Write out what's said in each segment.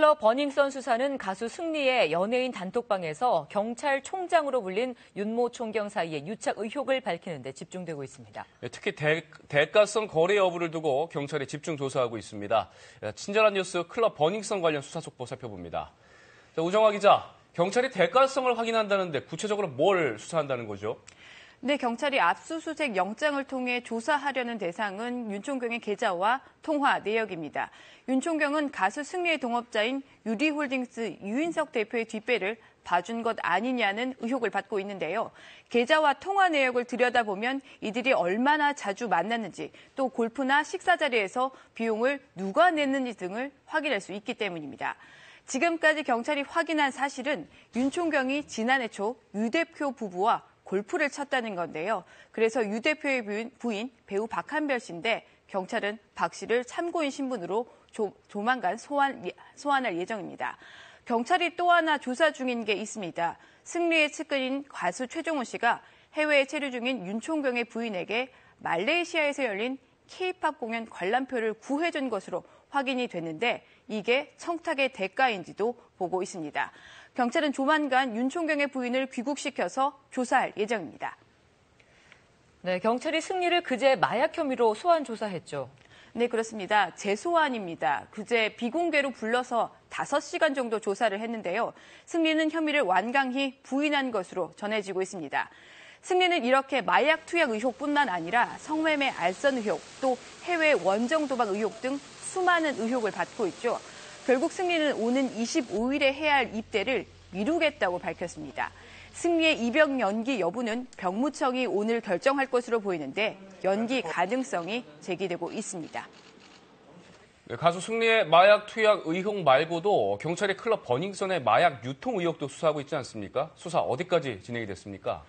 클럽 버닝썬 수사는 가수 승리의 연예인 단톡방에서 경찰총장으로 불린 윤모 총경 사이의 유착 의혹을 밝히는 데 집중되고 있습니다. 특히 대가성 거래 여부를 두고 경찰이 집중 조사하고 있습니다. 친절한 뉴스 클럽 버닝썬 관련 수사 속보 살펴봅니다. 우정화 기자, 경찰이 대가성을 확인한다는데 구체적으로 뭘 수사한다는 거죠? 네, 경찰이 압수수색 영장을 통해 조사하려는 대상은 윤 총경의 계좌와 통화 내역입니다. 윤 총경은 가수 승리의 동업자인 유리홀딩스 유인석 대표의 뒷배를 봐준 것 아니냐는 의혹을 받고 있는데요. 계좌와 통화 내역을 들여다보면 이들이 얼마나 자주 만났는지, 또 골프나 식사 자리에서 비용을 누가 냈는지 등을 확인할 수 있기 때문입니다. 지금까지 경찰이 확인한 사실은 윤 총경이 지난해 초 유 대표 부부와 골프를 쳤다는 건데요. 그래서 유 대표의 부인 배우 박한별 씨인데 경찰은 박 씨를 참고인 신분으로 조만간 소환할 예정입니다. 경찰이 또 하나 조사 중인 게 있습니다. 승리의 측근인 가수 최종훈 씨가 해외에 체류 중인 윤 총경의 부인에게 말레이시아에서 열린 K-팝 공연 관람표를 구해준 것으로 확인이 됐는데 이게 청탁의 대가인지도 보고 있습니다. 경찰은 조만간 윤 총경의 부인을 귀국시켜서 조사할 예정입니다. 네, 경찰이 승리를 그제 마약 혐의로 소환 조사했죠. 네, 그렇습니다. 재소환입니다. 그제 비공개로 불러서 5시간 정도 조사를 했는데요. 승리는 혐의를 완강히 부인한 것으로 전해지고 있습니다. 승리는 이렇게 마약 투약 의혹뿐만 아니라 성매매 알선 의혹, 또 해외 원정 도박 의혹 등 수많은 의혹을 받고 있죠. 결국 승리는 오는 25일에 해야 할 입대를 미루겠다고 밝혔습니다. 승리의 입영 연기 여부는 병무청이 오늘 결정할 것으로 보이는데 연기 가능성이 제기되고 있습니다. 네, 가수 승리의 마약 투약 의혹 말고도 경찰이 클럽 버닝썬의 마약 유통 의혹도 수사하고 있지 않습니까? 수사 어디까지 진행이 됐습니까?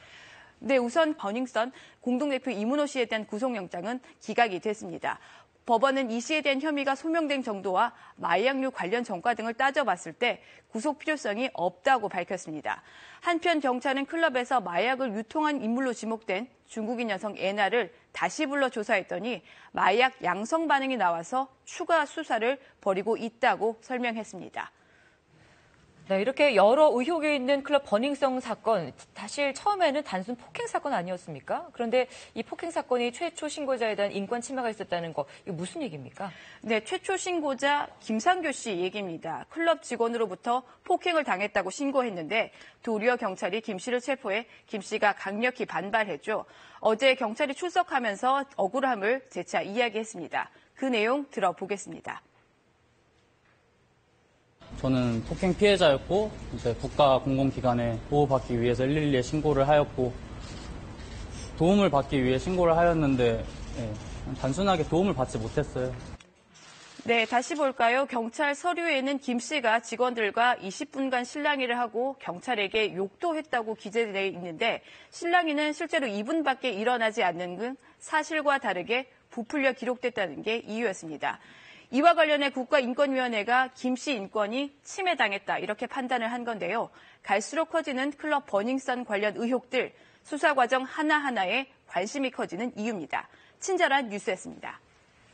네, 우선 버닝썬 공동대표 이문호 씨에 대한 구속영장은 기각이 됐습니다. 법원은 이 씨에 대한 혐의가 소명된 정도와 마약류 관련 전과 등을 따져봤을 때 구속 필요성이 없다고 밝혔습니다. 한편 경찰은 클럽에서 마약을 유통한 인물로 지목된 중국인 여성 애나를 다시 불러 조사했더니 마약 양성 반응이 나와서 추가 수사를 벌이고 있다고 설명했습니다. 네, 이렇게 여러 의혹이 있는 클럽 버닝썬 사건, 사실 처음에는 단순 폭행 사건 아니었습니까? 그런데 이 폭행 사건이 최초 신고자에 대한 인권 침해가 있었다는 거, 이거 무슨 얘기입니까? 네, 최초 신고자 김상교 씨 얘기입니다. 클럽 직원으로부터 폭행을 당했다고 신고했는데 도리어 경찰이 김 씨를 체포해 김 씨가 강력히 반발했죠. 어제 경찰이 출석하면서 억울함을 재차 이야기했습니다. 그 내용 들어보겠습니다. 저는 폭행 피해자였고 이제 국가 공공기관에 보호받기 위해서 112에 신고를 하였고 도움을 받기 위해 신고를 하였는데 단순하게 도움을 받지 못했어요. 네, 다시 볼까요? 경찰 서류에는 김 씨가 직원들과 20분간 실랑이를 하고 경찰에게 욕도 했다고 기재되어 있는데 실랑이는 실제로 2분밖에 일어나지 않는 등 사실과 다르게 부풀려 기록됐다는 게 이유였습니다. 이와 관련해 국가인권위원회가 김 씨 인권이 침해당했다 이렇게 판단을 한 건데요. 갈수록 커지는 클럽 버닝썬 관련 의혹들, 수사 과정 하나하나에 관심이 커지는 이유입니다. 친절한 뉴스였습니다.